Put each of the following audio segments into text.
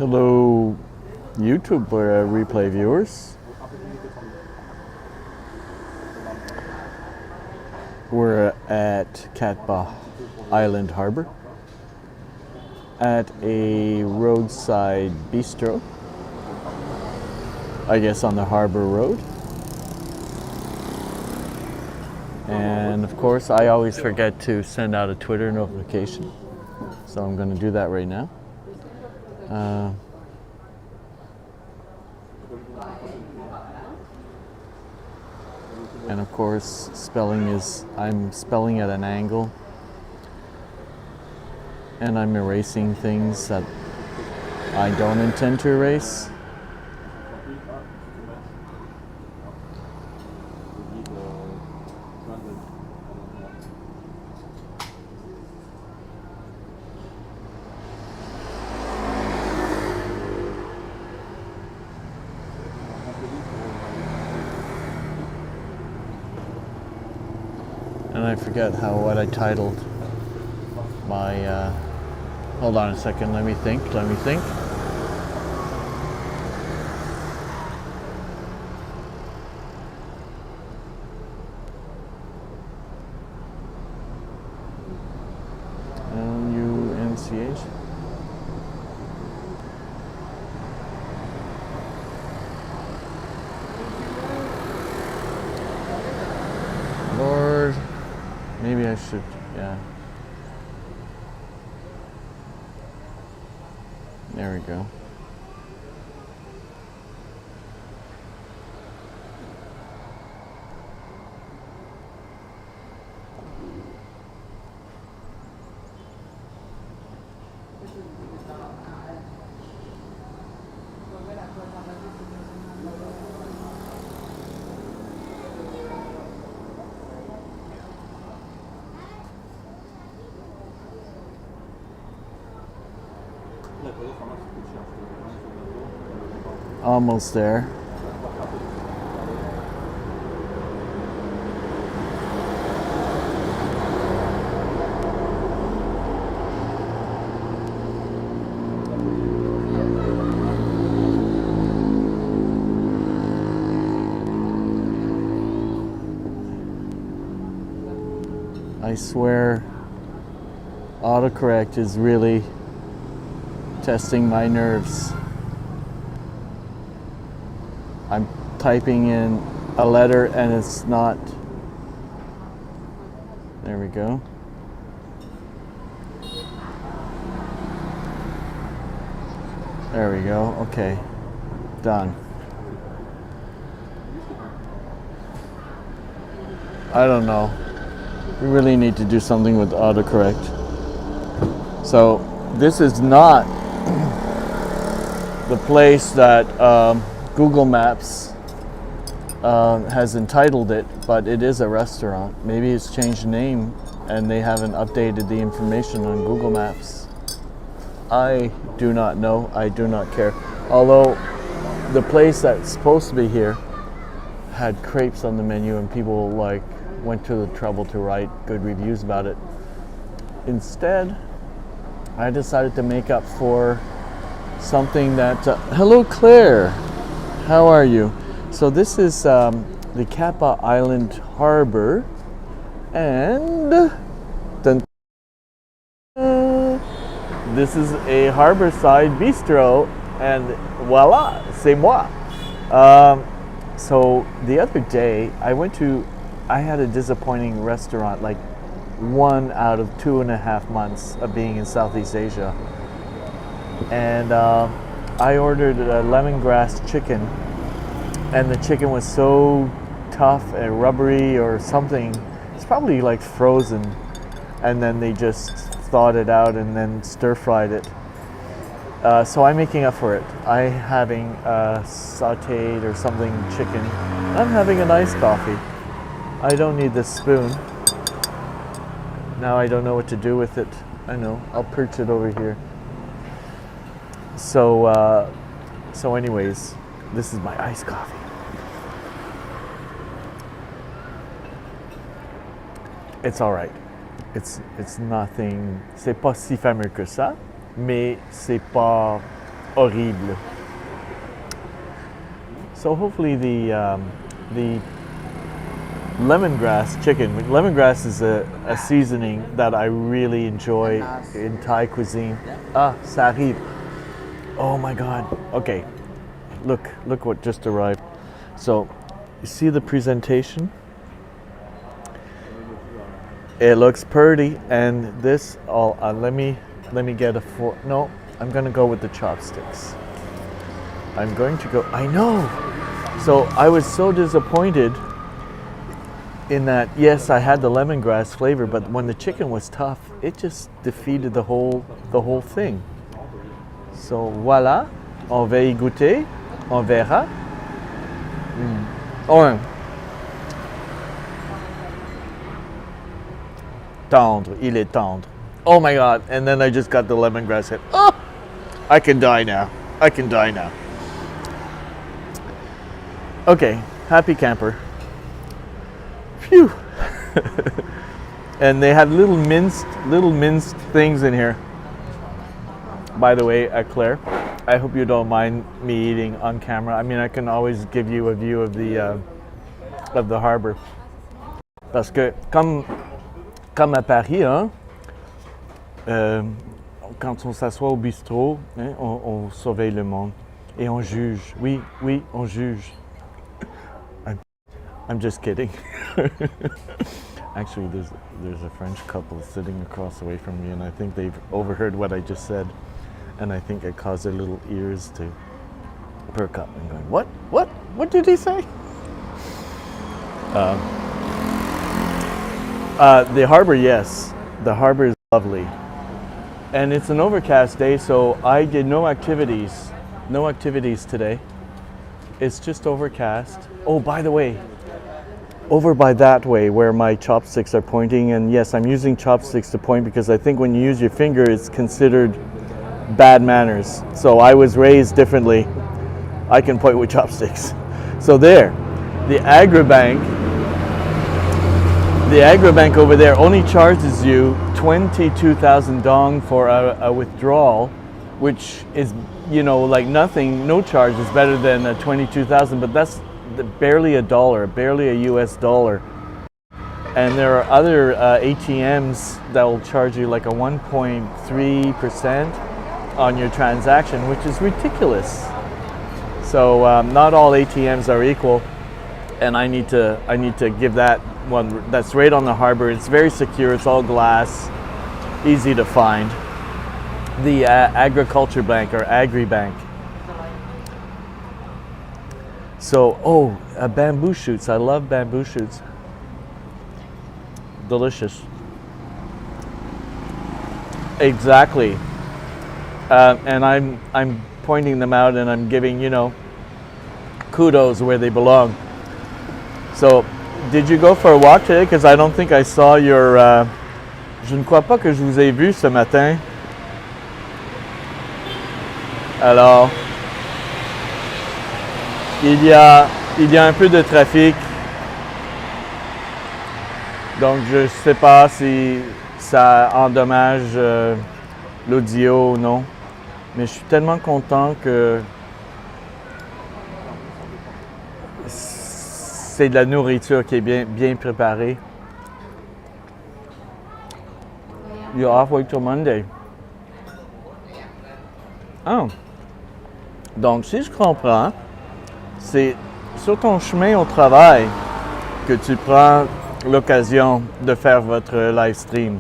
Hello, YouTube replay viewers. We're at Catba Island Harbor at a roadside bistro, I guess on the Harbor Road. And of course, I always forget to send out a Twitter notification, so I'm going to do that right now. And of course, I'm spelling at an angle, and I'm erasing things that I don't intend to erase. And I forget what I titled my, hold on a second, let me think. L-U-N-C-H. Lord. Maybe I should, yeah. There we go. Almost there. I swear, autocorrect is really testing my nerves. I'm typing in a letter and it's not. There we go. There we go. Okay. Done. I don't know. We really need to do something with autocorrect. So this is not the place that Google Maps has entitled it, but it is a restaurant. Maybe it's changed name and they haven't updated the information on Google Maps. I do not know. I do not care. Although the place that's supposed to be here had crepes on the menu and people went to the trouble to write good reviews about it. Instead, I decided to make up for something that hello Claire, how are you? So this is the Catba Island Harbor, and this is a harborside bistro, and voila, c'est moi. So the other day I had a disappointing restaurant, like 1 out of 2.5 months of being in Southeast Asia. And I ordered a lemongrass chicken, and the chicken was so tough and rubbery or something. It's probably like frozen, and then they just thawed it out and then stir-fried it. So I'm making up for it. I'm having sauteed or something chicken. I'm having an iced coffee. I don't need this spoon. Now I don't know what to do with it. I know, I'll perch it over here. So anyways, this is my iced coffee. It's all right. It's nothing. C'est pas si fameux que ça, mais c'est pas horrible. So hopefully the lemongrass chicken. Lemongrass is a seasoning that I really enjoy in Thai cuisine. Ah, ça arrive. Oh my God. Okay, look what just arrived. So, you see the presentation? It looks pretty, and this all. Let me get a fork. No, I'm gonna go with the chopsticks. I'm going to go. I know. So I was so disappointed in that. Yes, I had the lemongrass flavor, but when the chicken was tough, it just defeated the whole thing. So voilà, on va y goûter, on verra. Oh. Tendre, il est tendre. Oh my God! And then I just got the lemongrass hit. Oh, I can die now. I can die now. Okay, happy camper. Phew. And they have little minced things in here. By the way, Claire, I hope you don't mind me eating on camera. I mean, I can always give you a view of the harbor. Parce que comme à Paris, hein, quand on s'assoit au bistrot, hein, on surveille le monde et on juge. Oui, on juge. I'm just kidding. Actually, there's a French couple sitting across the way from me, and I think they've overheard what I just said, and I think it caused their little ears to perk up and going, what did he say? The harbor, yes, the harbor is lovely, and it's an overcast day, so I did no activities today. It's just overcast. Oh, by the way, over by that way where my chopsticks are pointing, and yes, I'm using chopsticks to point because I think when you use your finger, it's considered bad manners. So I was raised differently. I can point with chopsticks. So there, the agribank over there only charges you 22,000 dong for a withdrawal, which is, like nothing. No charge is better than 22,000, but that's barely a dollar, barely a US dollar. And there are other ATMs that will charge you like a 1.3% on your transaction, which is ridiculous. So not all ATMs are equal, and I need to give that one. That's right on the harbor. It's very secure. It's all glass, easy to find. The Agriculture Bank or Agri-Bank. So, bamboo shoots. I love bamboo shoots. Delicious. Exactly. And I'm pointing them out, and I'm giving, kudos where they belong. So, did you go for a walk today? Because I don't think I saw your. Je ne crois pas que je vous ai vu ce matin. Alors, il y a un peu de trafic. Donc, je ne sais pas si ça endommage l'audio ou non. Mais je suis tellement content que c'est de la nourriture qui est bien préparée. You're off work till Monday. Ah. Donc, si je comprends, c'est sur ton chemin au travail que tu prends l'occasion de faire votre live stream.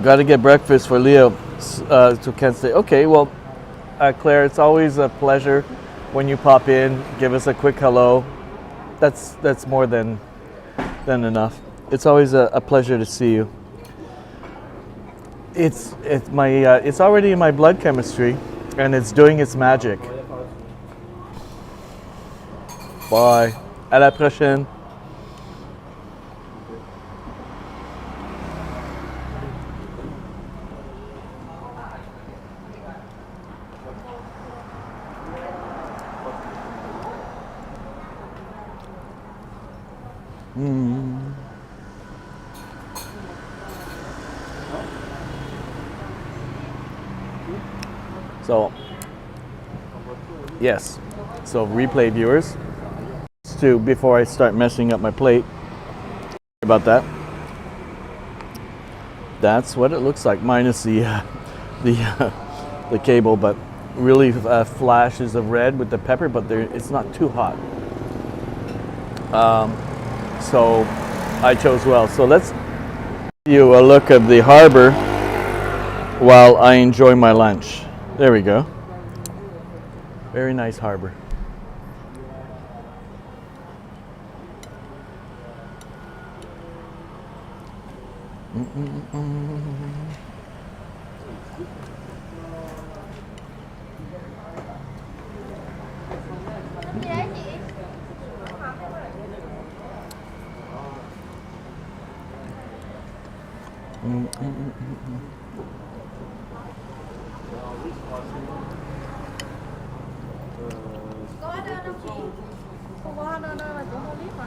Gotta get breakfast for Leo, so can't stay. Okay, well, Claire, it's always a pleasure when you pop in. Give us a quick hello. That's more than enough. It's always a pleasure to see you. It's already in my blood chemistry, and it's doing its magic. Bye. À la prochaine. So, yes. So, replay viewers, to before I start messing up my plate, about that. That's what it looks like, minus the cable, but really flashes of red with the pepper, but it's not too hot. So I chose well. So let's give you a look of the harbor while I enjoy my lunch. There we go. Very nice harbor. Có hóa đơn không chị? Không có hóa đơn đâu mà chị không biết mà.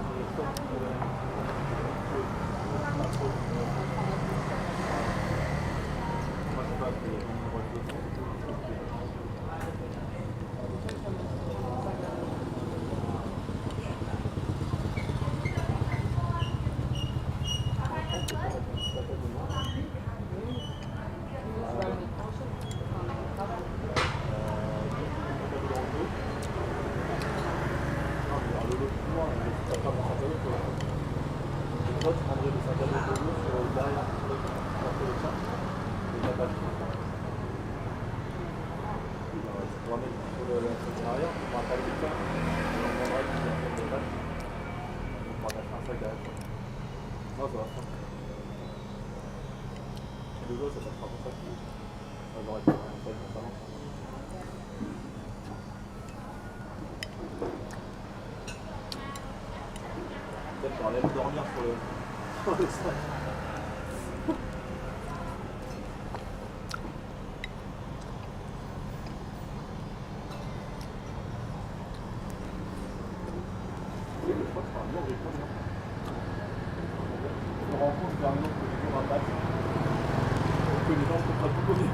Peut-être qu'on allait dormir sur le sac. Je crois que c'est un mur des pommes. Je me rends compte d'un mur que j'ai toujours un bac. Que les gens ne sont pas tout connus.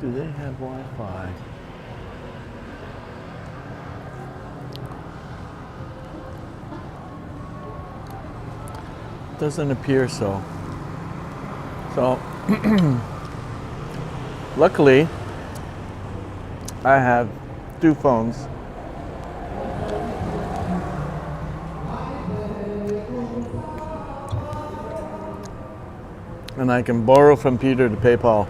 Do they have Wi-Fi? Doesn't appear so. So, luckily, I have two phones. And I can borrow from Peter to pay Paul.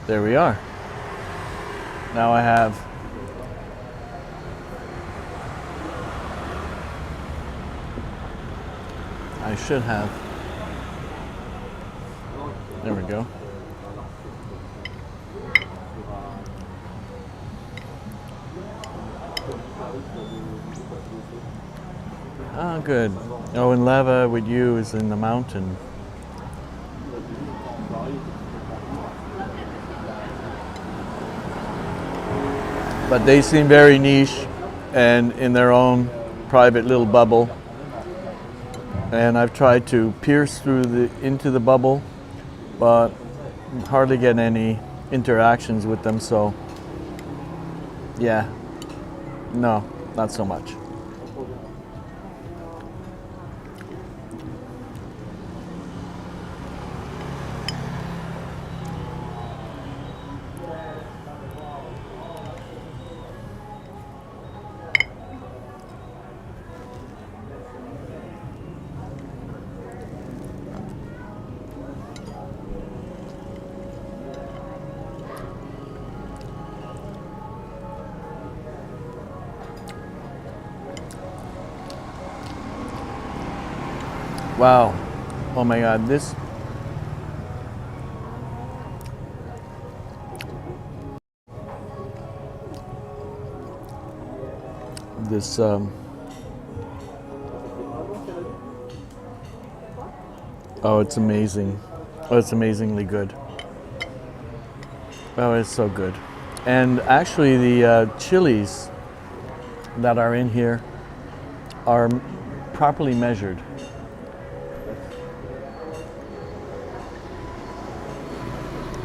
There we are. Now I have I should have. There we go. Oh, good. Oh, and lava with you is in the mountain. But they seem very niche and in their own private little bubble. And I've tried to pierce through into the bubble, but hardly get any interactions with them. So, yeah, no, not so much. Wow. Oh my God, this oh, it's amazing. Oh, it's amazingly good. Oh, it's so good. And actually the chilies that are in here are properly measured.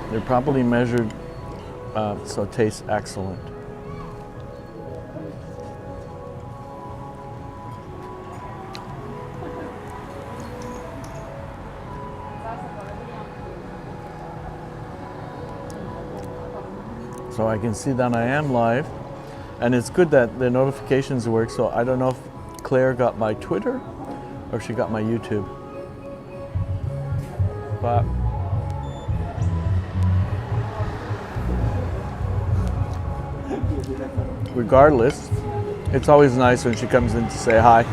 They're properly measured, so it tastes excellent. So I can see that I am live, and it's good that the notifications work. So I don't know if Claire got my Twitter or if she got my YouTube. But regardless, it's always nice when she comes in to say hi.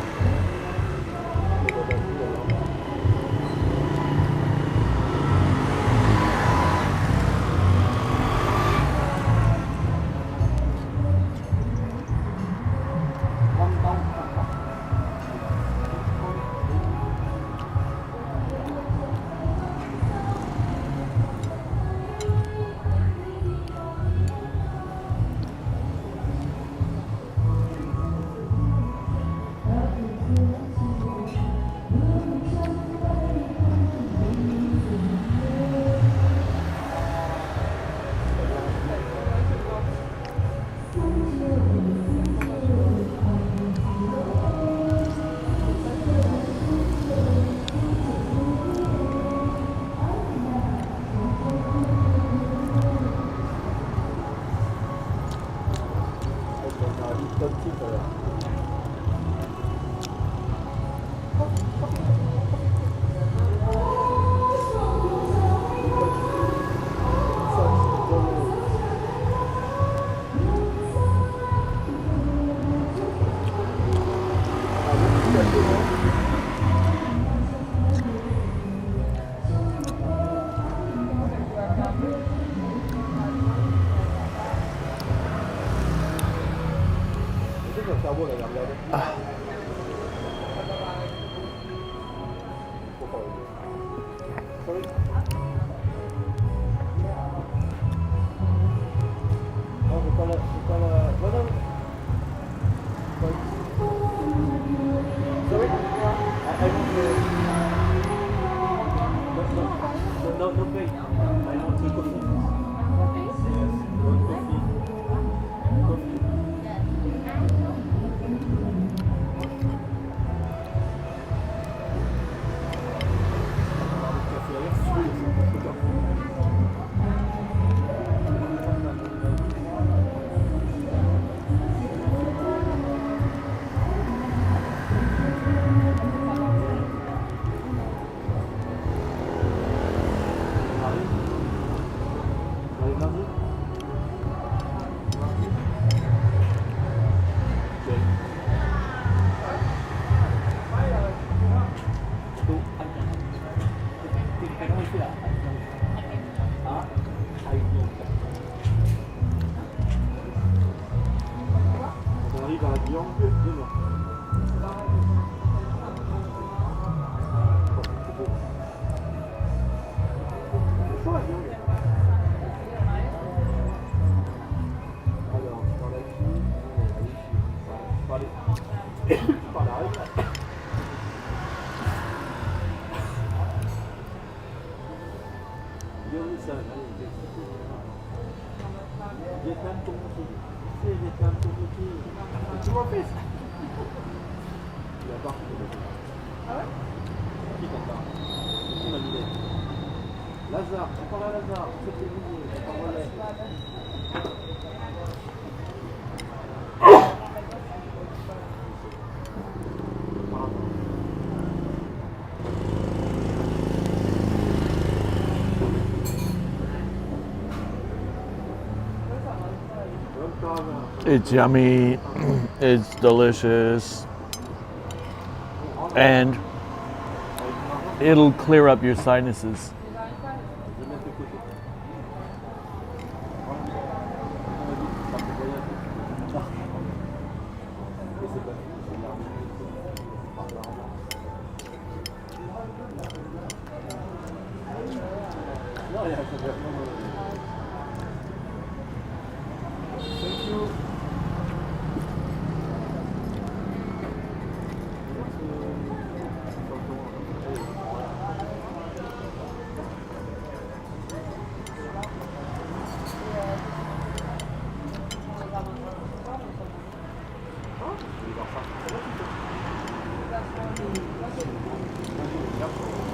Lazare, tu parles à Lazare, c'est tes musiques, c'est pas relais. It's yummy, it's delicious, and it'll clear up your sinuses.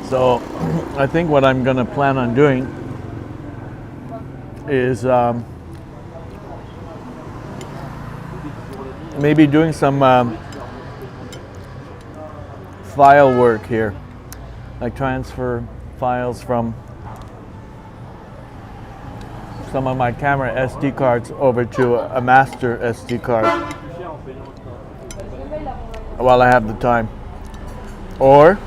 So I think what I'm going to plan on doing is maybe doing some file work here, like transfer files from some of my camera SD cards over to a master SD card while I have the time. Or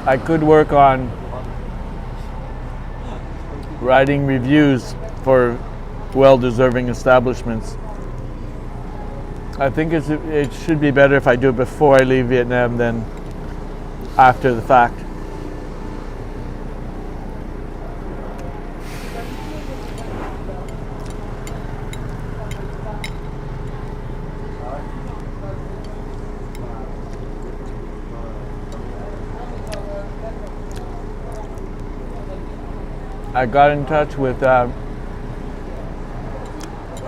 I could work on writing reviews for well-deserving establishments. I think it should be better if I do it before I leave Vietnam than after the fact. I got in touch with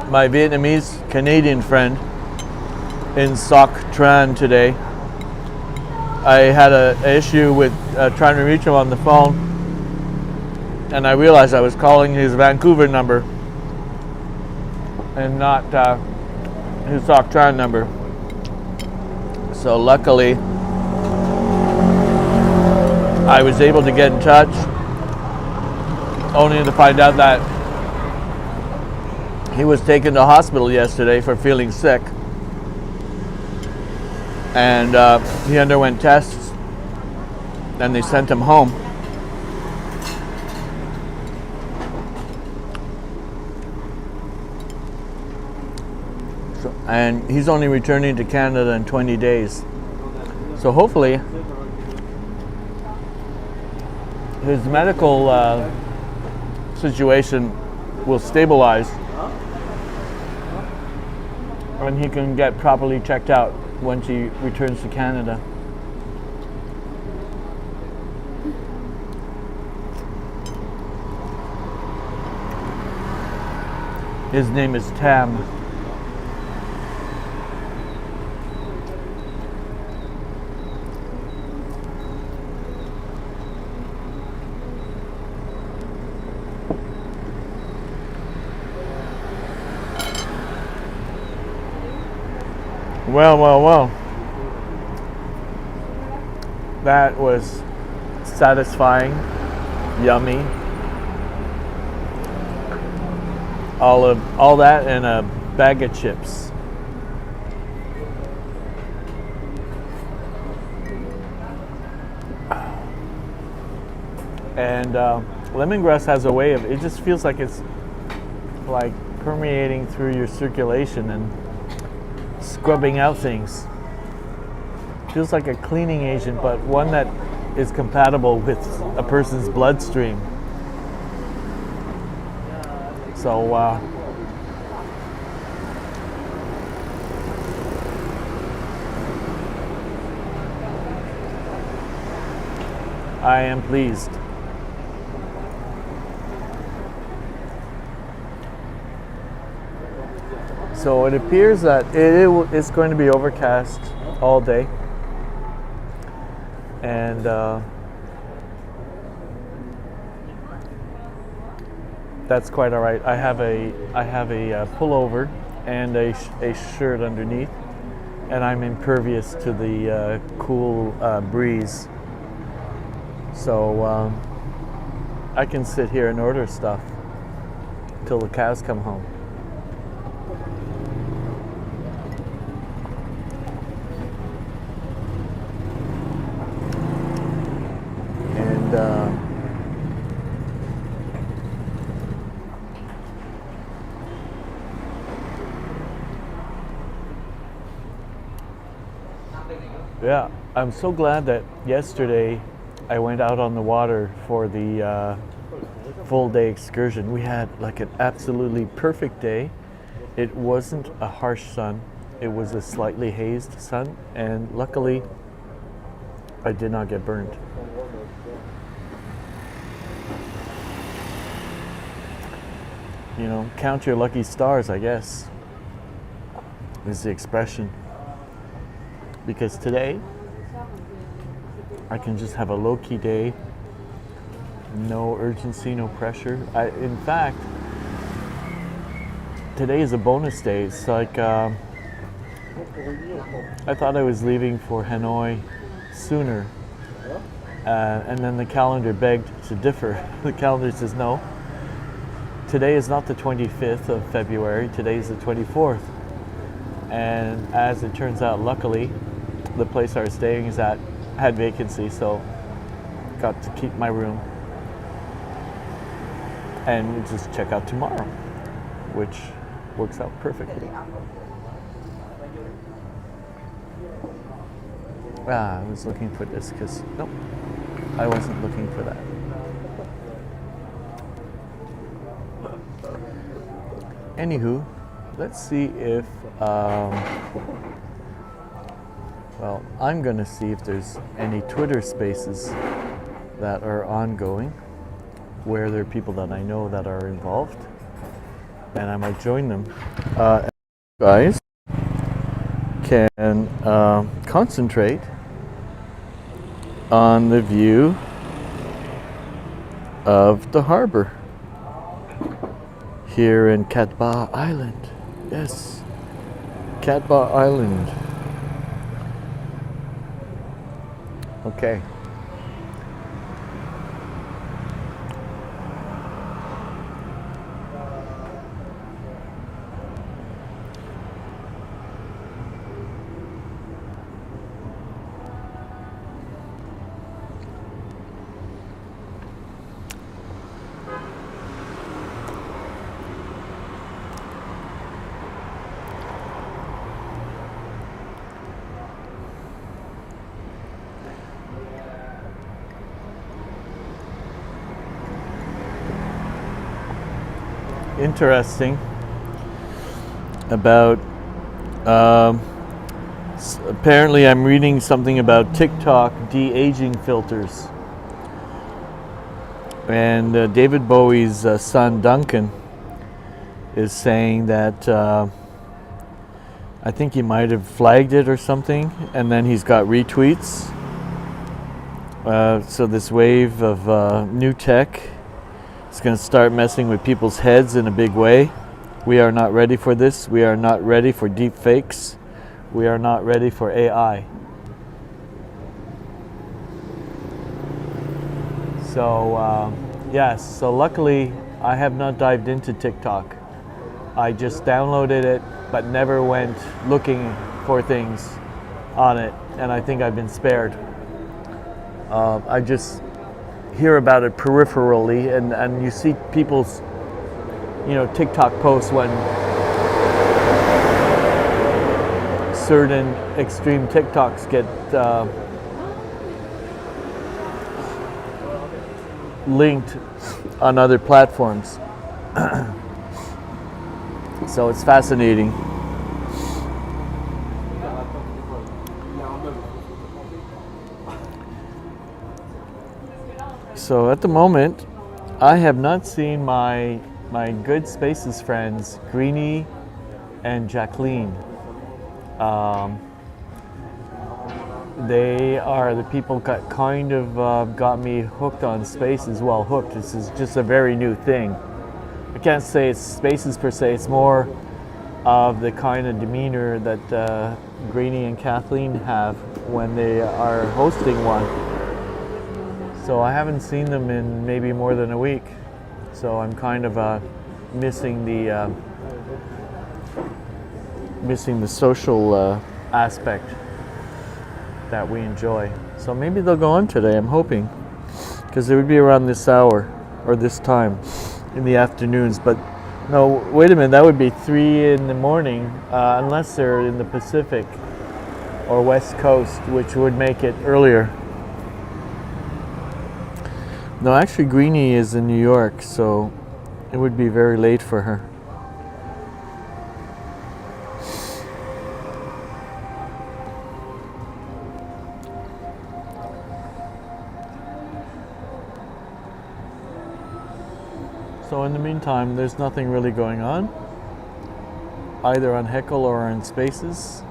my Vietnamese Canadian friend in Soc Tran today. I had an issue with trying to reach him on the phone, and I realized I was calling his Vancouver number and not his Soc Tran number. So luckily I was able to get in touch, only to find out that he was taken to hospital yesterday for feeling sick, and he underwent tests and they sent him home. So, and he's only returning to Canada in 20 days. So hopefully his medical situation will stabilize and he can get properly checked out once he returns to Canada. His name is Tam. Well. That was satisfying, yummy. All that and a bag of chips. And lemongrass has a way of, it just feels like it's like permeating through your circulation and scrubbing out things. Feels like a cleaning agent, but one that is compatible with a person's bloodstream. So I am pleased. So it appears that it's going to be overcast all day, and that's quite all right. I have a pullover and a shirt underneath, and I'm impervious to the cool breeze. So I can sit here and order stuff till the cows come home. And yeah, I'm so glad that yesterday I went out on the water for the full day excursion. We had like an absolutely perfect day. It wasn't a harsh sun. It was a slightly hazed sun, and luckily I did not get burned. You know, count your lucky stars, I guess, is the expression. Because today I can just have a low-key day, no urgency, no pressure. In fact, today is a bonus day. It's like I thought I was leaving for Hanoi sooner, and then the calendar begged to differ. The calendar says no. Today is not the 25th of February. Today is the 24th, and as it turns out, luckily, the place I was staying had vacancy, so got to keep my room and just check out tomorrow, which works out perfectly. I was looking for this because nope, I wasn't looking for that. Anywho, let's see if well, I'm going to see if there's any Twitter spaces that are ongoing where there are people that I know that are involved, and I might join them. Guys can concentrate on the view of the harbor here in Cat Ba Island. Yes, Cat Ba Island. Okay. Interesting about apparently I'm reading something about TikTok de-aging filters, and David Bowie's son Duncan is saying that I think he might have flagged it or something, and then he's got retweets. So this wave of new tech, it's going to start messing with people's heads in a big way. We are not ready for this. We are not ready for deep fakes. We are not ready for AI. So, yes, so luckily I have not dived into TikTok. I just downloaded it, but never went looking for things on it, and I think I've been spared. I just hear about it peripherally, and you see people's, TikTok posts when certain extreme TikToks get linked on other platforms. So it's fascinating. So at the moment, I have not seen my good Spaces friends, Greenie and Jacqueline. They are the people that kind of got me hooked on Spaces. Well, hooked. This is just a very new thing. I can't say it's Spaces per se. It's more of the kind of demeanor that Greenie and Kathleen have when they are hosting one. So I haven't seen them in maybe more than a week. So I'm kind of missing the social aspect that we enjoy. So maybe they'll go on today, I'm hoping, because it would be around this hour or this time in the afternoons. But no, wait a minute, that would be 3 in the morning, unless they're in the Pacific or West Coast, which would make it earlier. No, actually Greenie is in New York, so it would be very late for her. So in the meantime, there's nothing really going on, either on Heckle or on Spaces.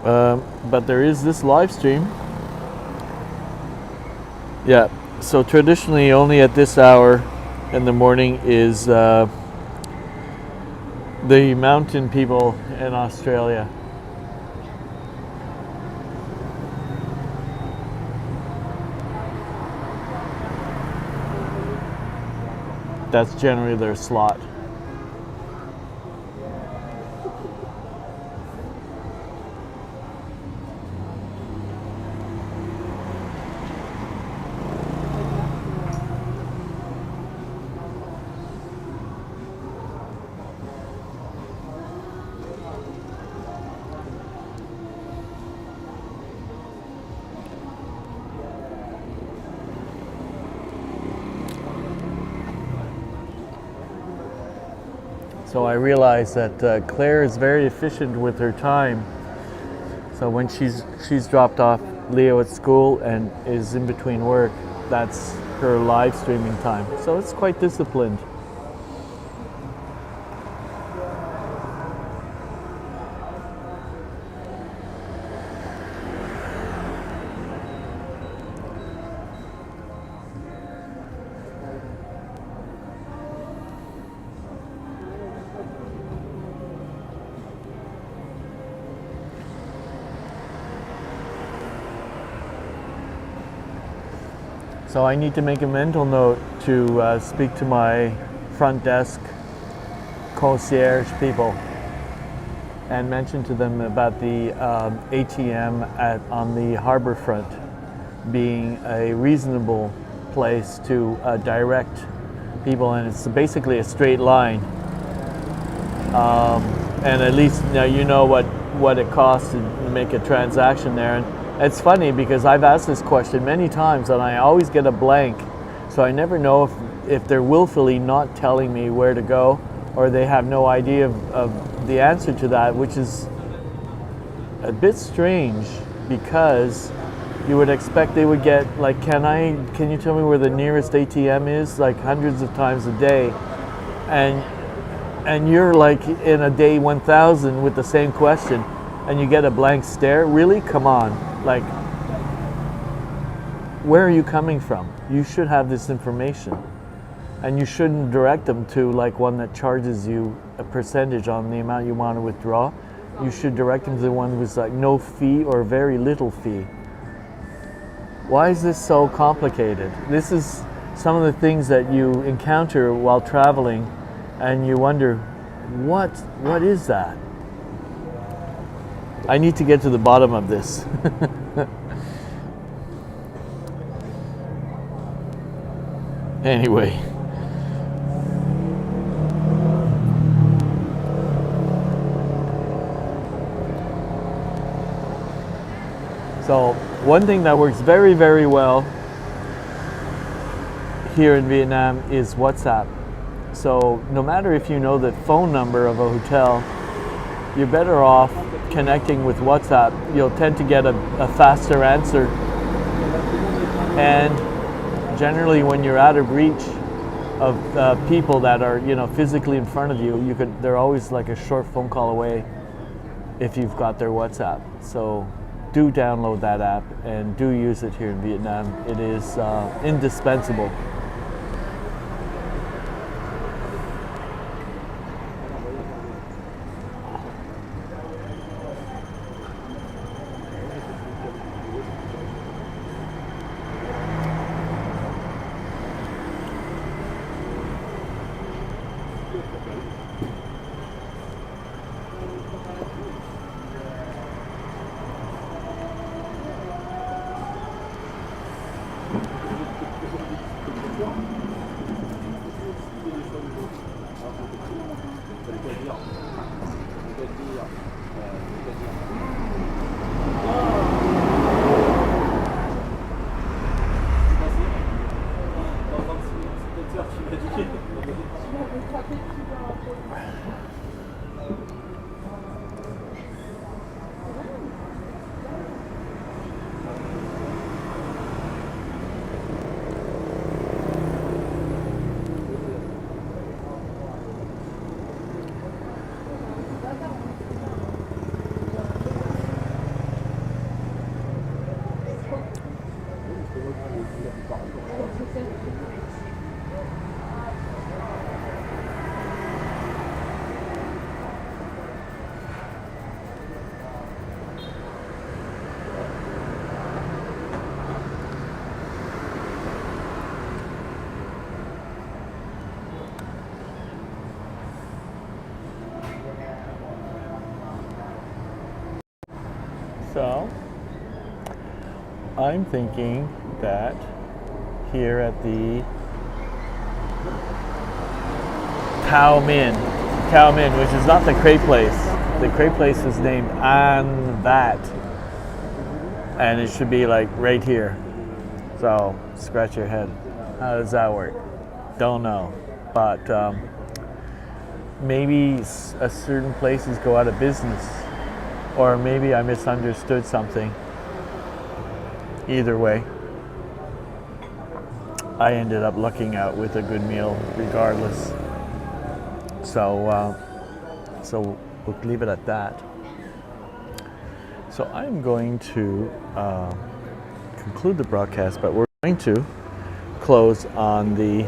But there is this live stream. Yeah, so traditionally only at this hour in the morning is the mountain people in Australia. That's generally their slot. So I realize that Claire is very efficient with her time. So when she's dropped off Leo at school and is in between work, that's her live streaming time. So it's quite disciplined. So I need to make a mental note to speak to my front desk concierge people and mention to them about the ATM on the harbor front being a reasonable place to direct people, and it's basically a straight line. And at least now you know what it costs to make a transaction there. And it's funny because I've asked this question many times and I always get a blank. So I never know if they're willfully not telling me where to go or they have no idea of the answer to that, which is a bit strange because you would expect they would get like, can you tell me where the nearest ATM is, like hundreds of times a day, and you're like in a day 1000 with the same question and you get a blank stare. Really? Come on. Like, where are you coming from? You should have this information. And you shouldn't direct them to like one that charges you a percentage on the amount you want to withdraw. You should direct them to the one with like no fee or very little fee. Why is this so complicated? This is some of the things that you encounter while traveling and you wonder, what is that? I need to get to the bottom of this. Anyway. So one thing that works very, very well here in Vietnam is WhatsApp. So no matter if you know the phone number of a hotel, you're better off connecting with WhatsApp. You'll tend to get a faster answer. And generally when you're out of reach of people that are, you know, physically in front of you, they're always like a short phone call away if you've got their WhatsApp. So do download that app and do use it here in Vietnam. It is indispensable. So I'm thinking that here at the Khao Min, which is not the crepe place. The crepe place is named An Vat, and it should be like right here. So scratch your head. How does that work? Don't know, but maybe a certain places go out of business, or maybe I misunderstood something. Either way, I ended up lucking out with a good meal regardless. So we'll leave it at that. So I'm going to conclude the broadcast, but we're going to close on the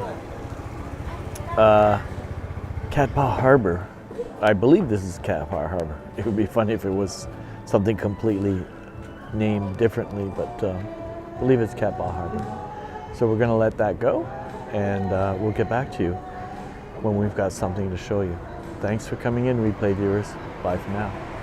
Cat Pa Harbor. I believe this is Cat Pa Harbor. It would be funny if it was something completely named differently, but I believe it's Cat Pa Harbor. So we're going to let that go, and we'll get back to you when we've got something to show you. Thanks for coming in, replay viewers. Bye for now.